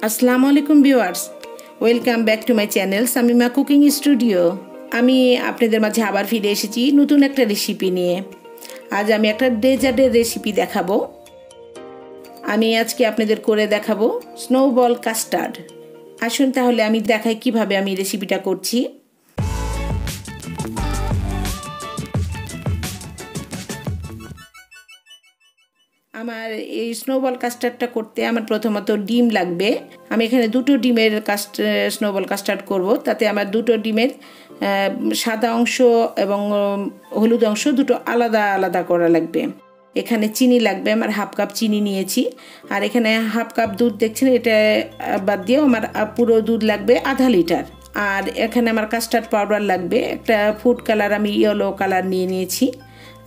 আসসালামু আলাইকুম viewers, welcome back to my channel Shamima cooking studio. আমি আপনাদের মাঝে আবার ফিরে এসেছি নতুন একটা রেসিপি নিয়ে। আজ আমি একটা ডেজার্টের রেসিপি দেখাবো। আমি আজকে আপনাদের করে দেখাবো স্নোবল কাস্টার্ড। আসুন তাহলে আমি দেখাই কিভাবে আমি রেসিপিটা করছি। আমার এই স্নোবল কাস্টার্ডটা করতে আমার প্রথমত ডিম লাগবে। আমি এখানে দুটো ডিমের স্নোবল কাস্টার্ড করব। তাতে আমার দুটো ডিমের সাদা অংশ এবং হলুদ অংশ দুটো আলাদা আলাদা করা লাগবে। এখানে চিনি লাগবে, আমার হাফ কাপ চিনি নিয়েছি। আর এখানে হাফ কাপ দুধ দেখছেন, এটা বাদ দিয়েও আমার পুরো দুধ লাগবে আধা লিটার। আর এখানে আমার কাস্টার্ড পাউডার লাগবে, একটা ফুড কালার আমি ইয়েলো কালার নিয়ে নিয়েছি।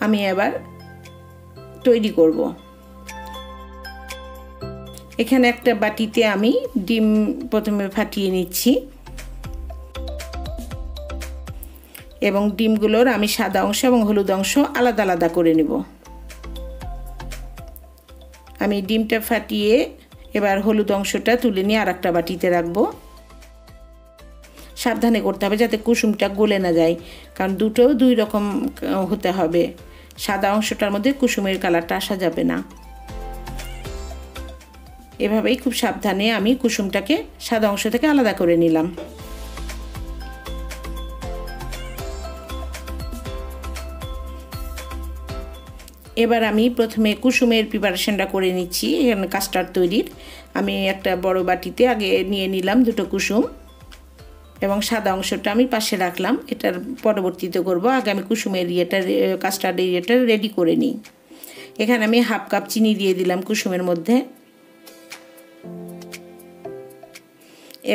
আমি এবার তৈরি করব। এখানে একটা বাটিতে আমি ডিম প্রথমে ফাটিয়ে নিচ্ছি এবং ডিমগুলোর আমি সাদা অংশ এবং হলুদ অংশ আলাদা আলাদা করে নেব। আমি ডিমটা ফাটিয়ে এবার হলুদ অংশটা তুলে নিয়ে আর একটা বাটিতে রাখবো। সাবধানে করতে হবে যাতে কুসুমটা গলে না যায়, কারণ দুটো দুই রকম হতে হবে। সাদা অংশটার মধ্যে কুসুমের কালারটা আসা যাবে না। এভাবেই খুব সাবধানে আমি কুসুমটাকে সাদা অংশ থেকে আলাদা করে নিলাম। এবার আমি প্রথমে কুসুমের প্রিপারেশনটা করে নিচ্ছি। এখানে কাস্টার্ড তৈরির আমি একটা বড় বাটিতে আগে নিয়ে নিলাম দুটো কুসুম এবং সাদা অংশটা আমি পাশে রাখলাম। এটার পরবর্তীতে করব। আগে আমি কুসুমের কাস্টার্ডের ইয়েটা রেডি করে নিই। এখানে আমি হাফ কাপ চিনি দিয়ে দিলাম কুসুমের মধ্যে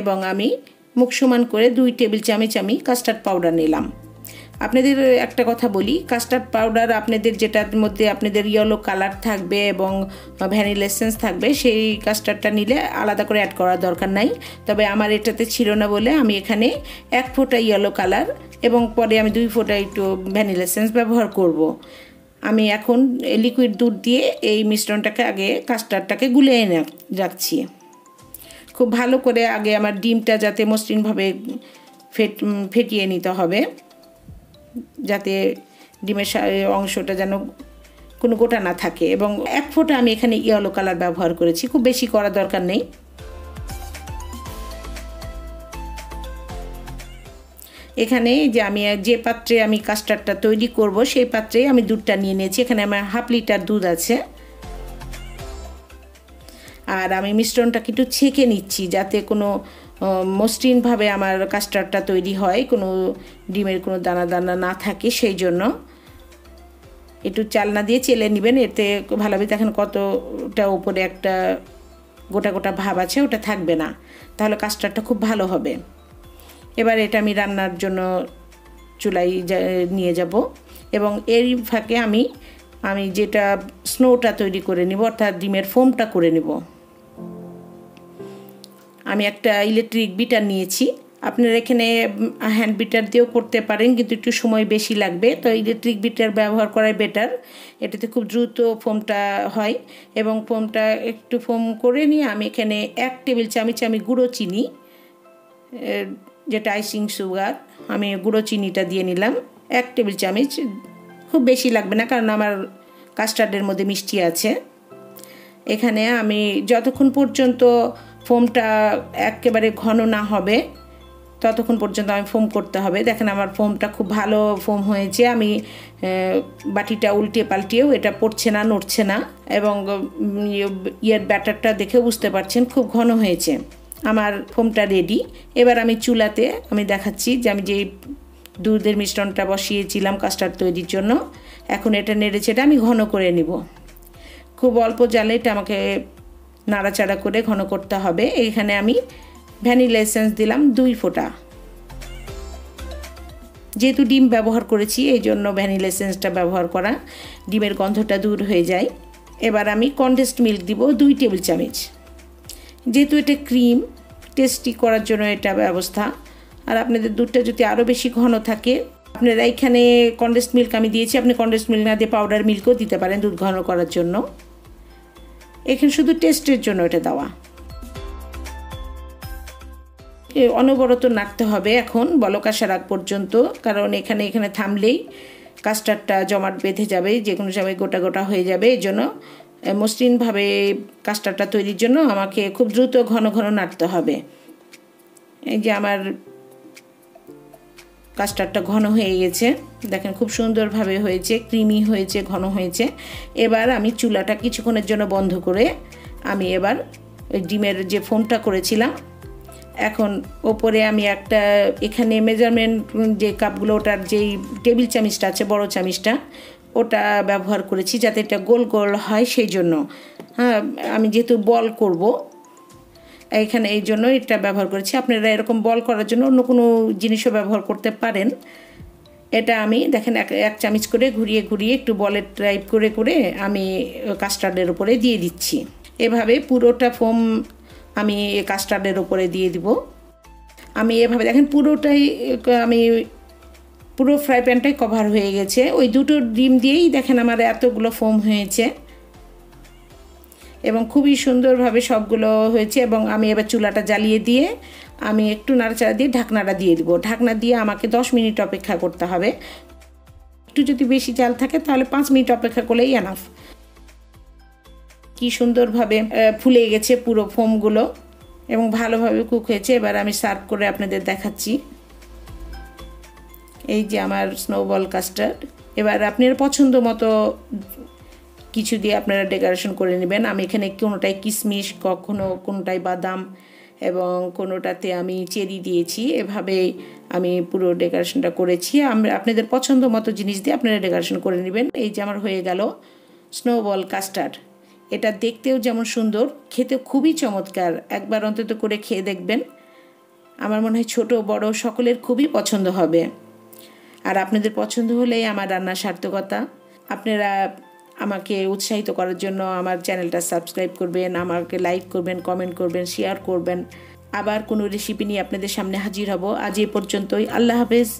এবং আমি মুখ সমান করে 2 টেবিল চামচ আমি কাস্টার্ড পাউডার নিলাম। আপনাদের একটা কথা বলি, কাস্টার্ড পাউডার আপনাদের যেটার মধ্যে আপনাদের ইয়েলো কালার থাকবে এবং ভ্যানিলা এসেন্স থাকবে, সেই কাস্টার্ডটা নিলে আলাদা করে অ্যাড করার দরকার নাই। তবে আমার এটাতে ছিল না বলে আমি এখানে 1 ফোঁটা ইয়েলো কালার এবং পরে আমি 2 ফোঁটা একটু ভ্যানিলা এসেন্স ব্যবহার করব। আমি এখন লিকুইড দুধ দিয়ে এই মিশ্রণটাকে আগে কাস্টার্ডটাকে গুলিয়ে রাখছি। খুব ভালো করে আগে আমার ডিমটা যাতে মসৃণভাবে ফেটিয়ে নিতে হবে, যাতে ডিমের অংশটা যেন কোনো গোটা না থাকে। এবং 1 ফোঁটা আমি এখানে ইয়েলো কালার ব্যবহার করেছি, খুব বেশি করার দরকার নেই। এখানে যে আমি যে পাত্রে আমি কাস্টার্ডটা তৈরি করব সেই পাত্রে আমি দুধটা নিয়ে নিয়েছি। এখানে আমার হাফ লিটার দুধ আছে। আর আমি মিশ্রণটাকে একটু ছেঁকে নিচ্ছি যাতে কোনো মসৃণভাবে আমার কাস্টার্ডটা তৈরি হয়, কোনো ডিমের কোনো দানা দানা না থাকে। সেই জন্য একটু চালনা দিয়ে চেলে নেবেন, এতে ভালোভাবে দেখেন কতটা উপরে একটা গোটা গোটা ভাব আছে, ওটা থাকবে না, তাহলে কাস্টার্ডটা খুব ভালো হবে। এবার এটা আমি রান্নার জন্য চুলায় নিয়ে যাব এবং এর ফাঁকে আমি যেটা স্নোটা তৈরি করে নিব, অর্থাৎ ডিমের ফোমটা করে নেব। আমি একটা ইলেকট্রিক বিটার নিয়েছি। আপনারা এখানে হ্যান্ড বিটার দিয়েও করতে পারেন, কিন্তু একটু সময় বেশি লাগবে, তো ইলেকট্রিক বিটার ব্যবহার করাই বেটার। এটাতে খুব দ্রুত ফোমটা হয় এবং ফোমটা একটু ফোম করে নিয়ে আমি এখানে 1 টেবিল চামচ আমি গুঁড়ো চিনি, যেটা আইসিং সুগার, আমি গুঁড়ো চিনিটা দিয়ে নিলাম 1 টেবিল চামচ। খুব বেশি লাগবে না, কারণ আমার কাস্টার্ডের মধ্যে মিষ্টি আছে। এখানে আমি যতক্ষণ পর্যন্ত ফোমটা একেবারে ঘন না হবে ততক্ষণ পর্যন্ত আমি ফোম করতে হবে। দেখেন আমার ফোমটা খুব ভালো ফোম হয়েছে। আমি বাটিটা উল্টিয়ে পাল্টিয়েও এটা পড়ছে না, নড়ছে না, এবং ব্যাটারটা দেখে বুঝতে পারছেন খুব ঘন হয়েছে। আমার ফোমটা রেডি। এবার আমি চুলাতে আমি দেখাচ্ছি যে আমি যে দুধের মিশ্রণটা বসিয়েছিলাম কাস্টার্ড তৈরির জন্য, এখন এটা নেড়েচেড়ে আমি ঘন করে নিব। খুব অল্প জালে এটা আমাকে নাড়াচাড়া করে ঘন করতে হবে। এখানে আমি ভ্যানিলা এসেন্স দিলাম 2 ফোঁটা। যেহেতু ডিম ব্যবহার করেছি এই জন্য ভ্যানিলা এসেন্সটা ব্যবহার করা, ডিমের গন্ধটা দূর হয়ে যায়। এবার আমি কনডেন্সড মিল্ক দিব 2 টেবিল চামচ। যেহেতু এটা ক্রিম, টেস্টি করার জন্য এটা ব্যবস্থা। আর আপনাদের দুধটা যদি আরও বেশি ঘন থাকে, আপনারা এখানে কনডেন্সড মিল্ক আমি দিয়েছি, আপনি কনডেন্সড মিল্ক না দিয়ে পাউডার মিল্কও দিতে পারেন দুধ ঘন করার জন্য। এখানে শুধু টেস্টের জন্য এটা দেওয়া। অনবরত নাড়তে হবে এখন বলক আসার আগ পর্যন্ত, কারণ এখানে থামলেই কাস্টার্ডটা জমাট বেঁধে যাবে, যে কোনো সময় গোটা গোটা হয়ে যাবে। এই জন্য মসৃণভাবে কাস্টার্ডটা তৈরির জন্য আমাকে খুব দ্রুত ঘন ঘন নাড়তে হবে। এই যে আমার কাস্টার্ডটা ঘন হয়ে গেছে, দেখেন খুব সুন্দরভাবে হয়েছে, ক্রিমি হয়েছে, ঘন হয়েছে। এবার আমি চুলাটা কিছুক্ষণের জন্য বন্ধ করে আমি এবার ওই ডিমের যে ফোমটা করেছিলাম, এখন ওপরে আমি একটা এখানে মেজারমেন্ট যে কাপগুলো, ওটার যেই টেবিল চামিচটা আছে, বড় চামিচটা, ওটা ব্যবহার করেছি যাতে এটা গোল গোল হয়। সেই জন্য হ্যাঁ, আমি যেহেতু বল করব এখানে, এই জন্য এটা ব্যবহার করেছি। আপনারা এরকম বল করার জন্য অন্য কোনো জিনিসও ব্যবহার করতে পারেন। এটা আমি দেখেন এক চামচ করে ঘুরিয়ে ঘুরিয়ে একটু বলের টাইপ করে করে আমি কাস্টার্ডের উপরে দিয়ে দিচ্ছি। এভাবে পুরোটা ফোম আমি কাস্টার্ডের উপরে দিয়ে দিব। আমি এভাবে দেখেন পুরোটাই আমি পুরো ফ্রাই প্যানটাই কভার হয়ে গেছে। ওই দুটো ডিম দিয়েই দেখেন আমার এতগুলো ফোম হয়েছে এবং খুবই সুন্দরভাবে সবগুলো হয়েছে। এবং আমি এবার চুলাটা জ্বালিয়ে দিয়ে আমি একটু নাড়াচাড়া দিয়ে ঢাকনাটা দিয়ে দিব। ঢাকনা দিয়ে আমাকে 10 মিনিট অপেক্ষা করতে হবে। একটু যদি বেশি জাল থাকে তাহলে 5 মিনিট অপেক্ষা করলেই এনাফ। কি সুন্দরভাবে ফুলে গেছে পুরো ফোমগুলো এবং ভালোভাবে কুক হয়েছে। এবার আমি সার্ভ করে আপনাদের দেখাচ্ছি। এই যে আমার স্নোবল কাস্টার্ড। এবার আপনার পছন্দ মতো কিছু দিয়ে আপনারা ডেকোরেশন করে নেবেন। আমি এখানে কোনোটাই কিশমিশ, কোনোটাই বাদাম এবং কোনোটাতে আমি চেরি দিয়েছি। এভাবে আমি পুরো ডেকোরেশনটা করেছি। আপনাদের পছন্দ মতো জিনিস দিয়ে আপনারা ডেকোরেশন করে নেবেন। এই যে আমার হয়ে গেল স্নোবল কাস্টার্ড। এটা দেখতেও যেমন সুন্দর, খেতে খুবই চমৎকার। একবার অন্তত করে খেয়ে দেখবেন। আমার মনে হয় ছোট বড় সকলের খুবই পছন্দ হবে। আর আপনাদের পছন্দ হলেই আমার রান্নার সার্থকতা। আপনারা আমাকে উৎসাহিত করার জন্য আমার চ্যানেলটা সাবস্ক্রাইব করবেন, আমাকে লাইক করবেন, কমেন্ট করবেন, শেয়ার করবেন। আবার কোনো রেসিপি নিয়ে আপনাদের সামনে হাজির হব। আজ এই পর্যন্তই। আল্লাহ হাফেজ।